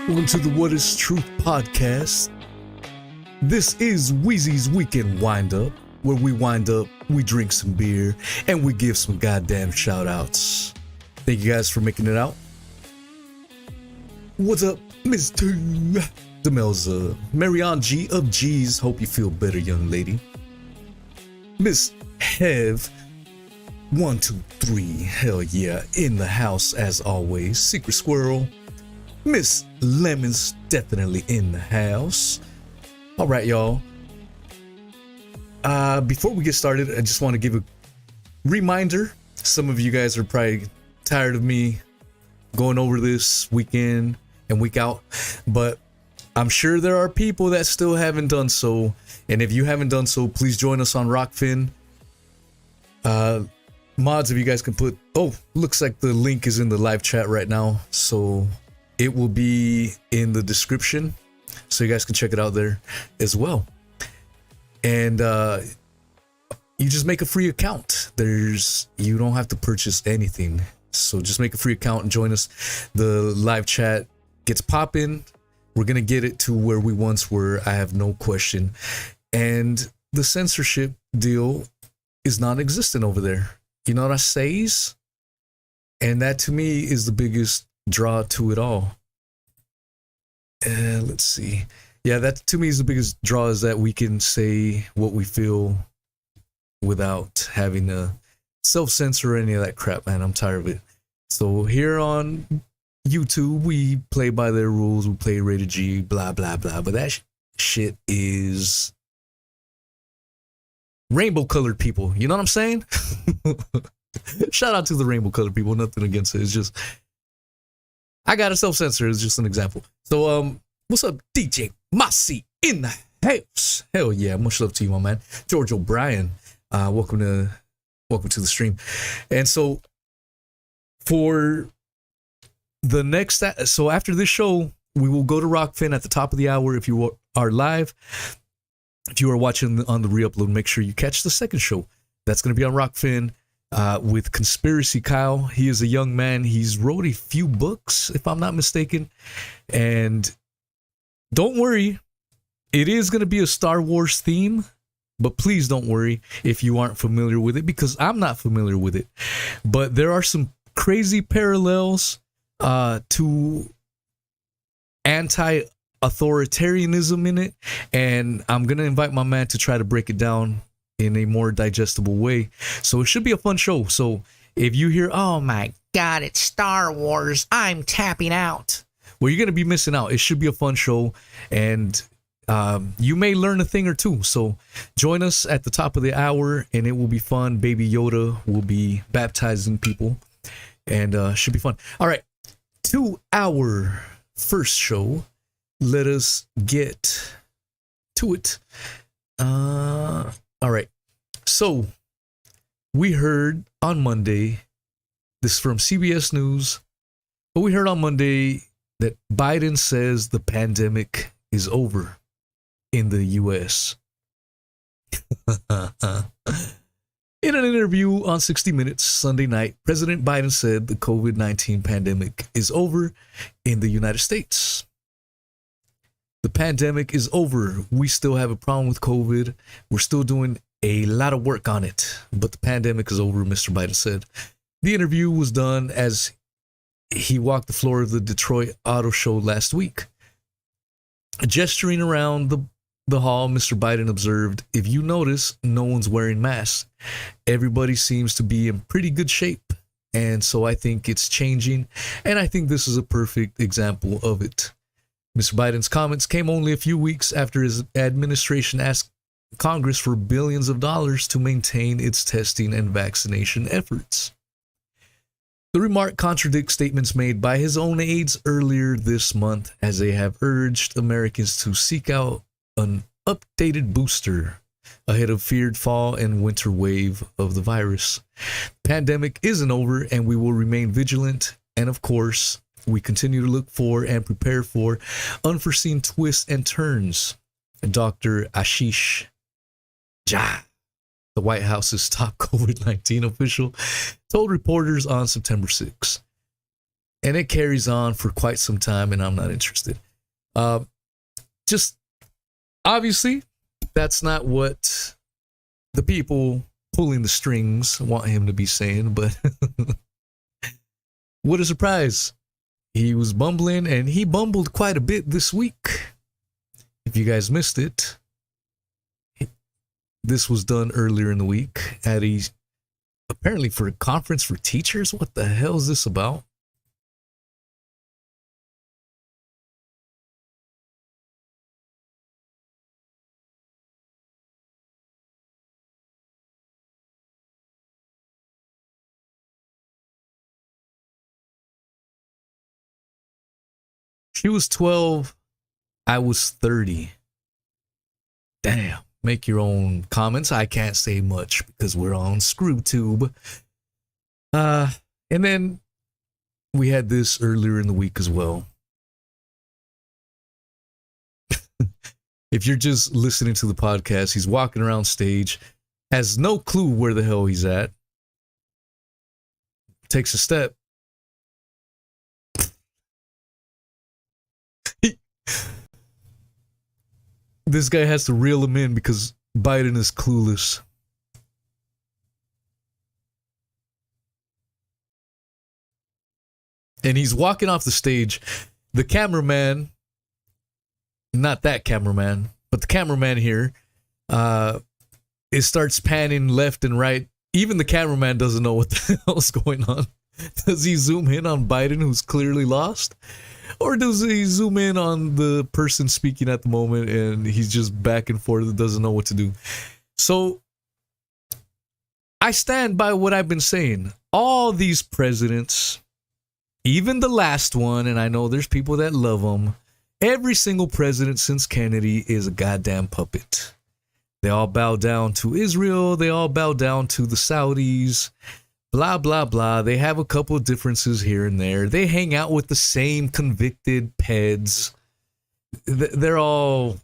Welcome to the What is Truth podcast. This is Weezy's Weekend Wind Up, where we wind up, we drink some beer, and we give some goddamn shout outs. Thank you guys for making it out. What's up, Mr. Demelza? Marianne G of G's. Hope you feel better, young lady. Miss Hev 123, hell yeah, in the house as always. Secret Squirrel. Miss Lemon's definitely in the house. All right, y'all. Before we get started, I just want to give a reminder. Some of you guys are probably tired of me going over this week in and week out, but I'm sure there are people that still haven't done so. And if you haven't done so, please join us on Rockfin. Mods, if you guys can put, looks like the link is in the live chat right now, so it will be in the description, so you guys can check it out there as well. And you just make a free account. You don't have to purchase anything, so just make a free account and join us. The live chat gets popping. We're gonna get it to where we once were, I have no question. And the censorship deal is non-existent over there. You know what I says? And that to me is the biggest draw to it all. Let's see. Yeah, that to me is the biggest draw, is that we can say what we feel without having to self-censor or any of that crap, man. I'm tired of it. So here on YouTube, we play by their rules. We play rated G, blah, blah, blah. But that shit is rainbow colored people. You know what I'm saying? Shout out to the rainbow colored people. Nothing against it. It's just, I got to self-censor. It's just an example. So, what's up, DJ Mossy in the house? Hell yeah. Much love to you, my man. George O'Brien. Welcome to the stream. And so for the next, so after this show, we will go to Rockfin at the top of the hour. If you are live, if you are watching on the re-upload, make sure you catch the second show. That's going to be on Rockfin with Conspiracy Kyle. He is a young man. He's wrote a few books, if I'm not mistaken. And don't worry, it is going to be a Star Wars theme. But please don't worry if you aren't familiar with it, because I'm not familiar with it. But there are some crazy parallels to anti-authoritarianism in it, and I'm gonna invite my man to try to break it down in a more digestible way. So it should be a fun show. So if you hear, oh my god, it's Star Wars, I'm tapping out, well, you're gonna be missing out. It should be a fun show, and you may learn a thing or two. So join us at the top of the hour, and it will be fun. Baby Yoda will be baptizing people, and should be fun. All right, 2 hour first show. Let us get to it. All right. So we heard on Monday, this is from CBS News, but we heard on Monday that Biden says the pandemic is over in the U.S. In an interview on 60 Minutes Sunday night, President Biden said the COVID-19 pandemic is over in the United States. The pandemic is over. We still have a problem with COVID. We're still doing a lot of work on it, but the pandemic is over, Mr. Biden said. The interview was done as he walked the floor of the Detroit Auto Show last week. Gesturing around the hall, Mr. Biden observed, if you notice, no one's wearing masks. Everybody seems to be in pretty good shape. And so I think it's changing. And I think this is a perfect example of it. Mr. Biden's comments came only a few weeks after his administration asked Congress for billions of dollars to maintain its testing and vaccination efforts. The remark contradicts statements made by his own aides earlier this month, as they have urged Americans to seek out an updated booster ahead of feared fall and winter wave of the virus. The pandemic isn't over, and we will remain vigilant. And of course, we continue to look for and prepare for unforeseen twists and turns. Dr. Ashish Jha, the White House's top COVID-19 official, told reporters on September 6. And it carries on for quite some time, and I'm not interested. Just obviously, that's not what the people pulling the strings want him to be saying, but what a surprise. He was bumbling, and he bumbled quite a bit this week. If you guys missed it, this was done earlier in the week at apparently for a conference for teachers. What the hell is this about? She was 12. I was 30. Damn. Make your own comments. I can't say much because we're on ScrewTube. And then we had this earlier in the week as well. If you're just listening to the podcast, he's walking around stage, has no clue where the hell he's at, takes a step. This guy has to reel him in because Biden is clueless. And he's walking off the stage. The cameraman, not that cameraman, but the cameraman here, it starts panning left and right. Even the cameraman doesn't know what the hell's going on. Does he zoom in on Biden, who's clearly lost? Or does he zoom in on the person speaking at the moment and he's just back and forth and doesn't know what to do? So I stand by what I've been saying. All these presidents, even the last one, and I know there's people that love him, every single president since Kennedy is a goddamn puppet. They all bow down to Israel. They all bow down to the Saudis. Blah, blah, blah. They have a couple of differences here and there. They hang out with the same convicted peds. They're all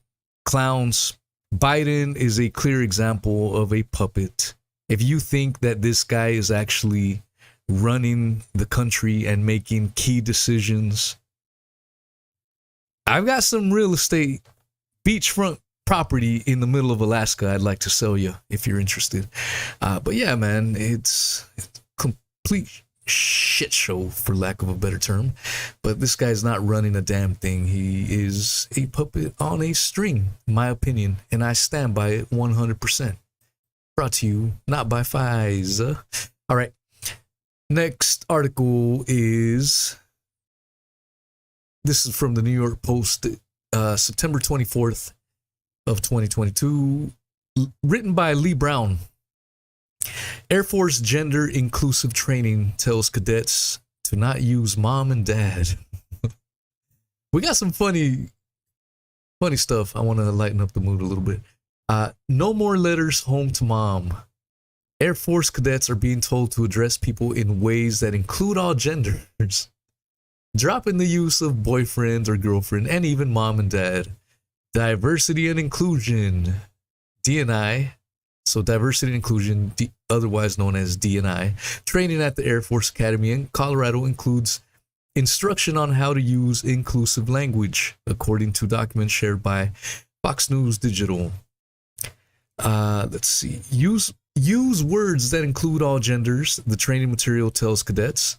clowns. Biden is a clear example of a puppet. If you think that this guy is actually running the country and making key decisions, I've got some real estate beachfront property in the middle of Alaska I'd like to sell you if you're interested. But yeah, man, it's complete shit show, for lack of a better term. But this guy's not running a damn thing. He is a puppet on a string, in my opinion, and I stand by it 100%. Brought to you not by Pfizer. All right. Next article is, this is from the New York Post, September 24th of 2022, written by Lee Brown. Air Force gender inclusive training tells cadets to not use mom and dad. We got some funny stuff. I want to lighten up the mood a little bit. No more letters home to mom. Air Force cadets are being told to address people in ways that include all genders, dropping the use of boyfriend or girlfriend and even mom and dad. Diversity and inclusion, D&I, so diversity and inclusion, otherwise known as D&I, training at the Air Force Academy in Colorado includes instruction on how to use inclusive language, according to documents shared by Fox News Digital. Let's see. Use words that include all genders, the training material tells cadets,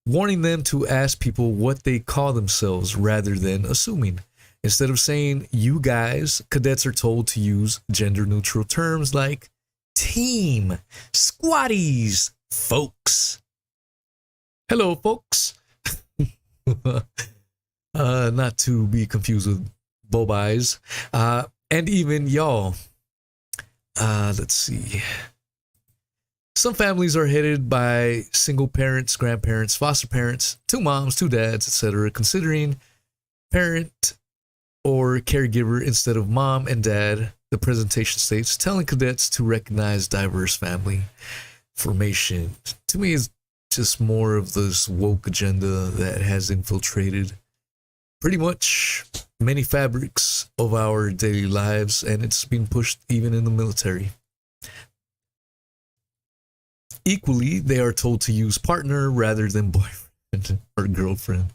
warning them to ask people what they call themselves rather than assuming. Instead of saying you guys, cadets are told to use gender-neutral terms like team, squatties, folks. Hello, folks. Not to be confused with bobeyes. And even y'all. Let's see. Some families are headed by single parents, grandparents, foster parents, two moms, two dads, etc., considering parent or caregiver instead of mom and dad, the presentation states, telling cadets to recognize diverse family formation. To me, it's just more of this woke agenda that has infiltrated pretty much many fabrics of our daily lives, and it's been pushed even in the military. Equally, they are told to use partner rather than boyfriend. boyfriend or girlfriend.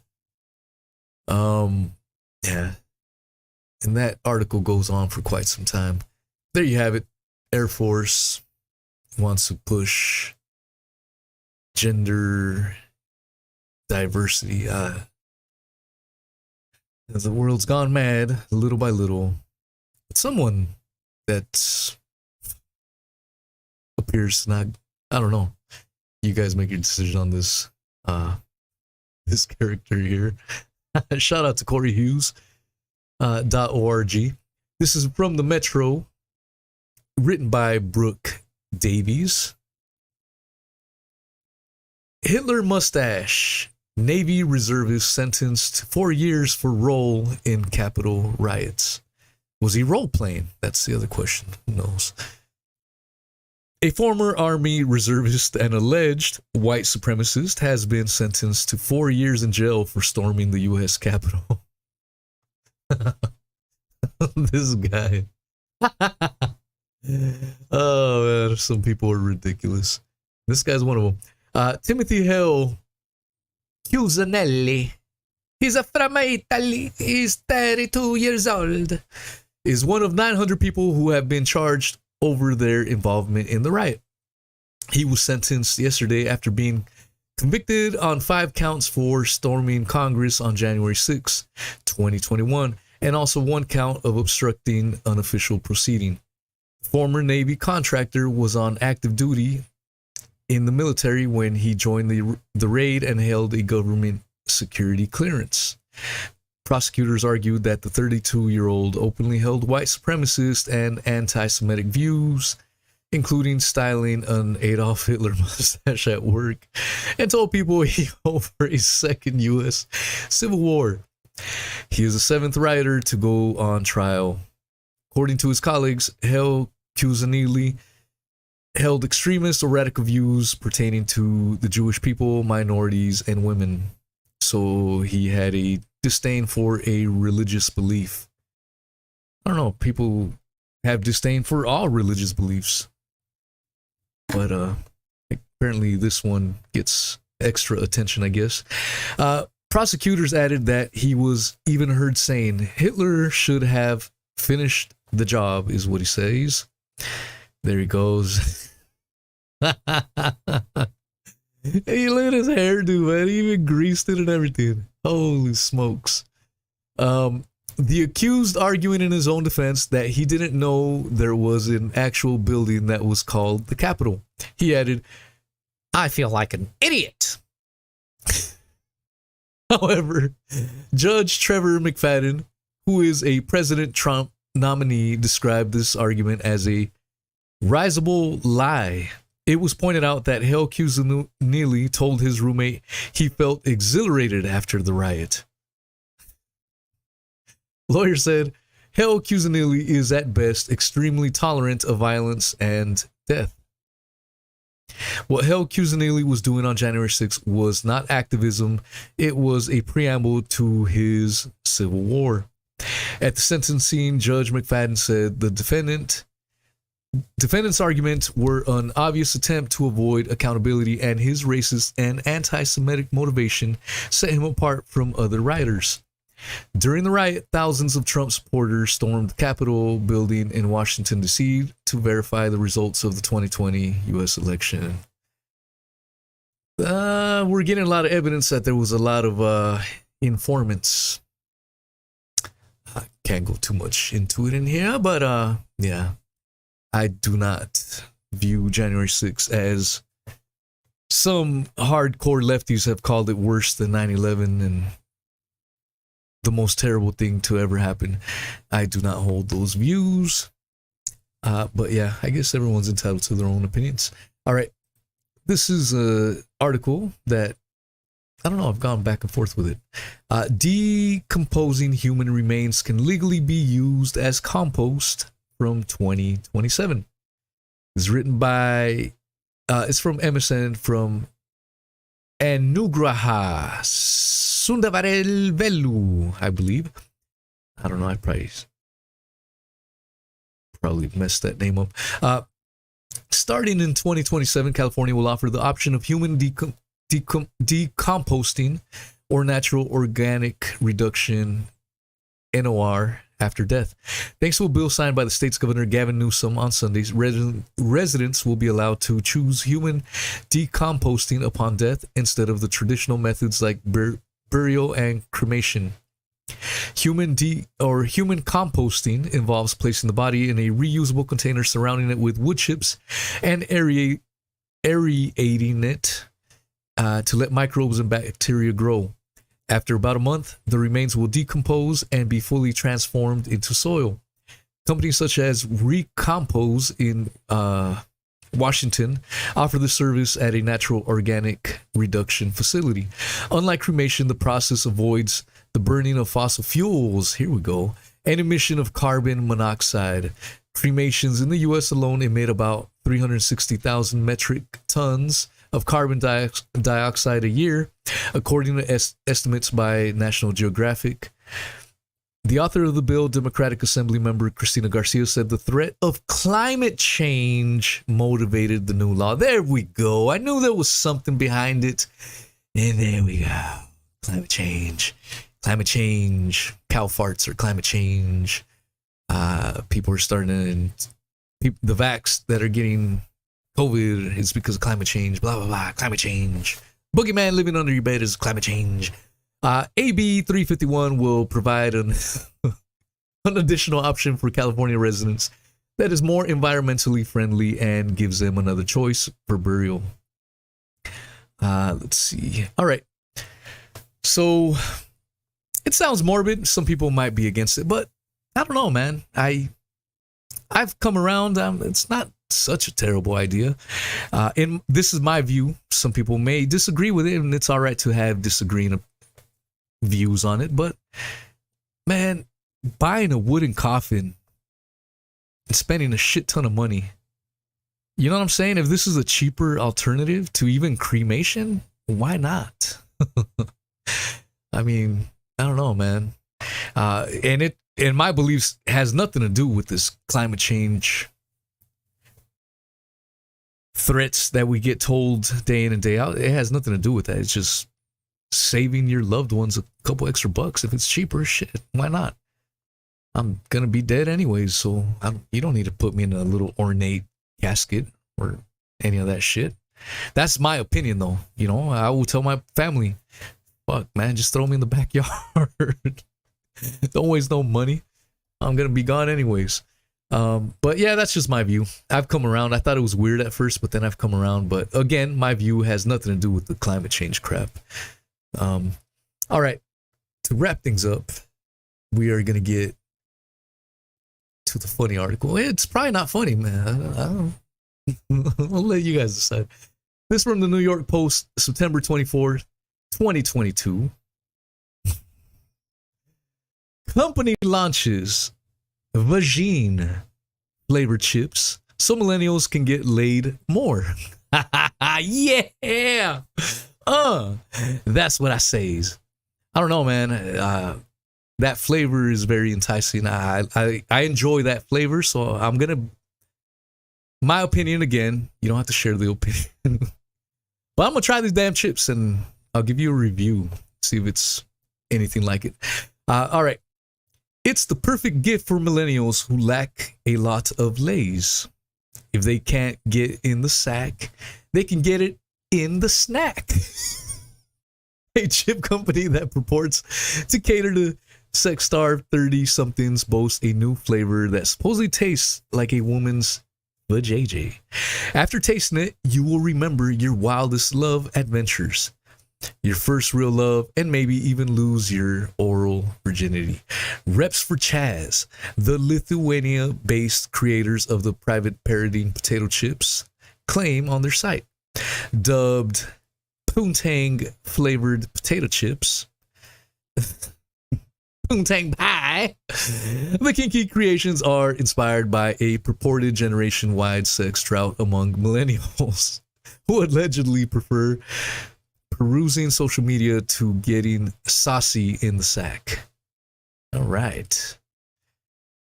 Yeah. And that article goes on for quite some time. There you have it. Air Force wants to push gender diversity. As the world's gone mad, little by little, someone that appears to not, I don't know. You guys make your decision on this. This character here. Shout out to Corey Hughes. .org. This is from the Metro, written by Brooke Davies. Hitler mustache. Navy reservist sentenced to 4 years for role in Capitol riots. Was he role playing? That's the other question. Who knows? A former Army reservist and alleged white supremacist has been sentenced to 4 years in jail for storming the U.S. Capitol. This guy. Oh man, some people are ridiculous. This guy's one of them. Timothy Hale Cusanelli. He's from Italy. He's 32 years old. Is one of 900 people who have been charged over their involvement in the riot. He was sentenced yesterday after being convicted on 5 counts for storming Congress on January 6, 2021, and also 1 count of obstructing an official proceeding. Former Navy contractor was on active duty in the military when he joined the raid and held a government security clearance. Prosecutors argued that the 32-year-old openly held white supremacist and anti-Semitic views, including styling an Adolf Hitler mustache at work, and told people he hoped for a second U.S. Civil War. He is the 7th rioter to go on trial. According to his colleagues, Hale Cusanelli held extremist or radical views pertaining to the Jewish people, minorities, and women. So he had a disdain for a religious belief. I don't know, people have disdain for all religious beliefs. But apparently this one gets extra attention, I guess. Prosecutors added that he was even heard saying Hitler should have finished the job, is what he says. There he goes. Hey, look at his hairdo, man. He even greased it and everything. Holy smokes. The accused arguing in his own defense that he didn't know there was an actual building that was called the Capitol. He added, "I feel like an idiot." However, Judge Trevor McFadden, who is a President Trump nominee, described this argument as a risible lie. It was pointed out that Hale Cusanelli told his roommate he felt exhilarated after the riot. Lawyer said Hale Cusanelli is at best extremely tolerant of violence and death. What Hale Cusanelli was doing on January 6th was not activism. It was a preamble to his civil war. At the sentencing, Judge McFadden said the defendant's arguments were an obvious attempt to avoid accountability, and his racist and anti-Semitic motivation set him apart from other rioters. During the riot, thousands of Trump supporters stormed the Capitol building in Washington, D.C. to verify the results of the 2020 U.S. election. We're getting a lot of evidence that there was a lot of informants. I can't go too much into it in here, but yeah. I do not view January 6th as some hardcore lefties have called it worse than 9/11 and the most terrible thing to ever happen. I do not hold those views. But yeah, I guess everyone's entitled to their own opinions. All right. This is an article that, I don't know, I've gone back and forth with it. Decomposing human remains can legally be used as compost from 2027. It's written by, it's from MSN, from Anugraha Sundavarel, I believe. I don't know, I probably messed that name up. Starting in 2027, California will offer the option of human decomposting, or natural organic reduction (NOR) after death. Thanks to a bill signed by the state's Governor Gavin Newsom on Sundays, residents will be allowed to choose human decomposting upon death instead of the traditional methods like burial and cremation. Human composting involves placing the body in a reusable container, surrounding it with wood chips, and aerating it to let microbes and bacteria grow. After about a month, the remains will decompose and be fully transformed into soil. Companies such as Recompose in Washington offer the service at a natural organic reduction facility. Unlike cremation, the process avoids the burning of fossil fuels, here we go, and emission of carbon monoxide. Cremations in the U.S. alone emit about 360,000 metric tons of carbon dioxide a year, according to estimates by National Geographic. The author of the bill, Democratic Assembly member Christina Garcia, said the threat of climate change motivated the new law. There we go. I knew there was something behind it. And there we go. Climate change. Climate change. Cow farts are climate change. People are starting to... the vax that are getting COVID is because of climate change. Blah, blah, blah. Climate change. Boogeyman living under your bed is climate change. AB 351 will provide an additional option for California residents that is more environmentally friendly and gives them another choice for burial. Let's see. All right. So it sounds morbid. Some people might be against it, but I don't know, man. I've come around. It's not such a terrible idea. And this is my view. Some people may disagree with it, and it's all right to have disagreeing views on it. But man, buying a wooden coffin and spending a shit ton of money, you know what I'm saying? If this is a cheaper alternative to even cremation, why not? I mean, I don't know, man. And my beliefs has nothing to do with this climate change threats that we get told day in and day out. It has nothing to do with that. It's just saving your loved ones a couple extra bucks. If it's cheaper, shit, why not? I'm gonna be dead anyways, so you don't need to put me in a little ornate casket or any of that shit. That's my opinion, though. You know, I will tell my family, fuck, man, just throw me in the backyard. Don't waste no money. I'm gonna be gone anyways. But yeah, that's just my view. I've come around. I thought it was weird at first, but then I've come around. But again, my view has nothing to do with the climate change crap. All right. To wrap things up, we are gonna get to the funny article. It's probably not funny, man. I'll let you guys decide. This from the New York Post, September 24th, 2022. Company launches vagine flavored chips so millennials can get laid more. Yeah. That's what I says. I don't know, man. That flavor is very enticing. I enjoy that flavor, so I'm gonna. My opinion again. You don't have to share the opinion, but I'm gonna try these damn chips and I'll give you a review. See if it's anything like it. All right. It's the perfect gift for millennials who lack a lot of lays. If they can't get in the sack, they can get it in the snack. A chip company that purports to cater to sex-starved 30-somethings boasts a new flavor that supposedly tastes like a woman's vajayjay. After tasting it, you will remember your wildest love adventures, your first real love, and maybe even lose your oral virginity. Reps for Chaz, the Lithuania-based creators of the private parodying potato chips, claim on their site. Dubbed poontang flavored potato chips, poontang pie, the kinky creations are inspired by a purported generation-wide sex drought among millennials who allegedly prefer perusing social media to getting saucy in the sack. All right.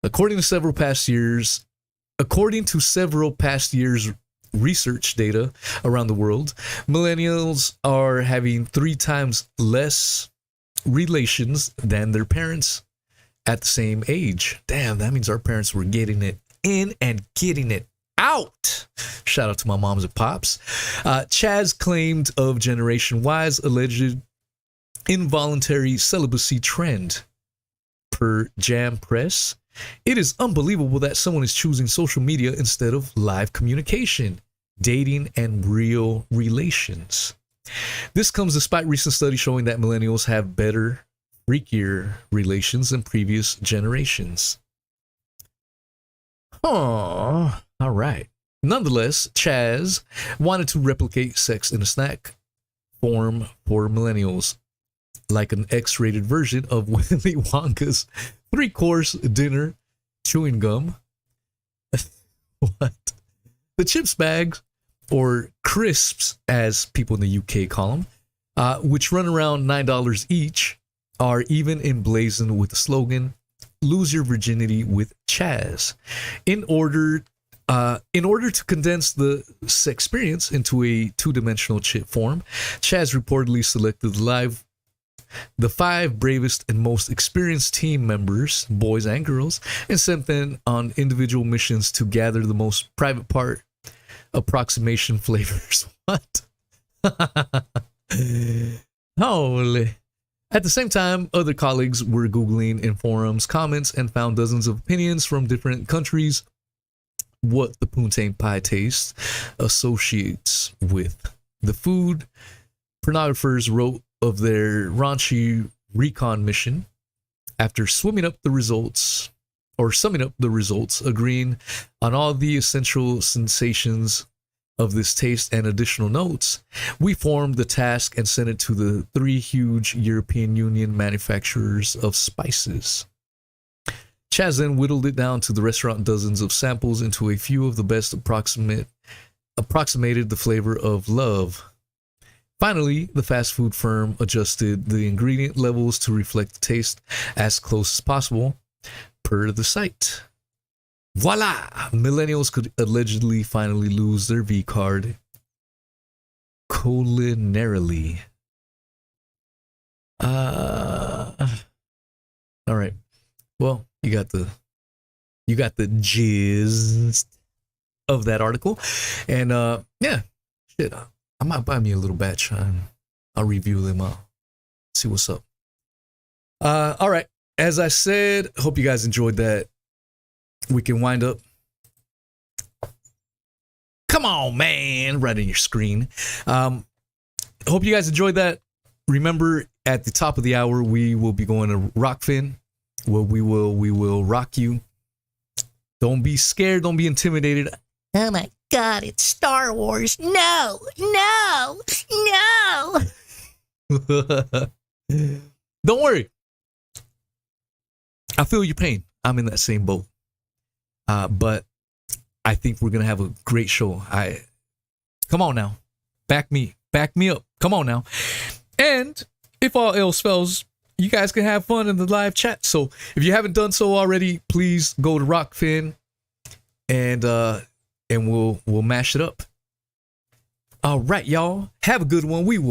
According to several past years' research data around the world, millennials are having 3 times less relations than their parents at the same age. Damn, that means our parents were getting it in and getting it out. Shout out to my moms and pops. Chaz claimed of Generation Y's alleged involuntary celibacy trend. Per Jam Press, it is unbelievable that someone is choosing social media instead of live communication, dating, and real relations. This comes despite recent studies showing that millennials have better, freakier relations than previous generations. Oh, all right. Nonetheless, Chaz wanted to replicate sex in a snack form for millennials, like an X-rated version of Willy Wonka's 3-course dinner chewing gum. What? The chips bags, or crisps as people in the UK call them, which run around $9 each, are even emblazoned with the slogan, "Lose your virginity with Chaz." In order to condense the sex experience into a 2-dimensional chip form, Chaz reportedly selected the 5 bravest and most experienced team members, boys and girls, and sent them on individual missions to gather the most private part approximation flavors. What? Holy. At the same time, other colleagues were Googling in forums, comments, and found dozens of opinions from different countries what the Poontang Pie taste associates with the food. Pornographers wrote of their raunchy recon mission after summing up the results, agreeing on all the essential sensations of this taste and additional notes. We formed the task and sent it to the 3 huge European Union manufacturers of spices. Chaz then whittled it down to the restaurant dozens of samples into a few of the best approximated the flavor of love. Finally, the fast food firm adjusted the ingredient levels to reflect the taste as close as possible, per the site. Voila! Millennials could allegedly finally lose their V card culinarily. All right. Well, you got the gist of that article, and yeah, shit. I might buy me a little batch and I'll review them. See what's up. All right. As I said, hope you guys enjoyed that. We can wind up. Come on, man. Right on your screen. Hope you guys enjoyed that. Remember, at the top of the hour, we will be going to Rockfin, where we will rock you. Don't be scared. Don't be intimidated. Oh my God, it's Star Wars. No. Don't worry. I feel your pain. I'm in that same boat. But I think we're going to have a great show. Come on now. Back me up. Come on now. And if all else fails, you guys can have fun in the live chat. So if you haven't done so already, please go to Rockfin and we'll mash it up. All right, y'all. Have a good one. We will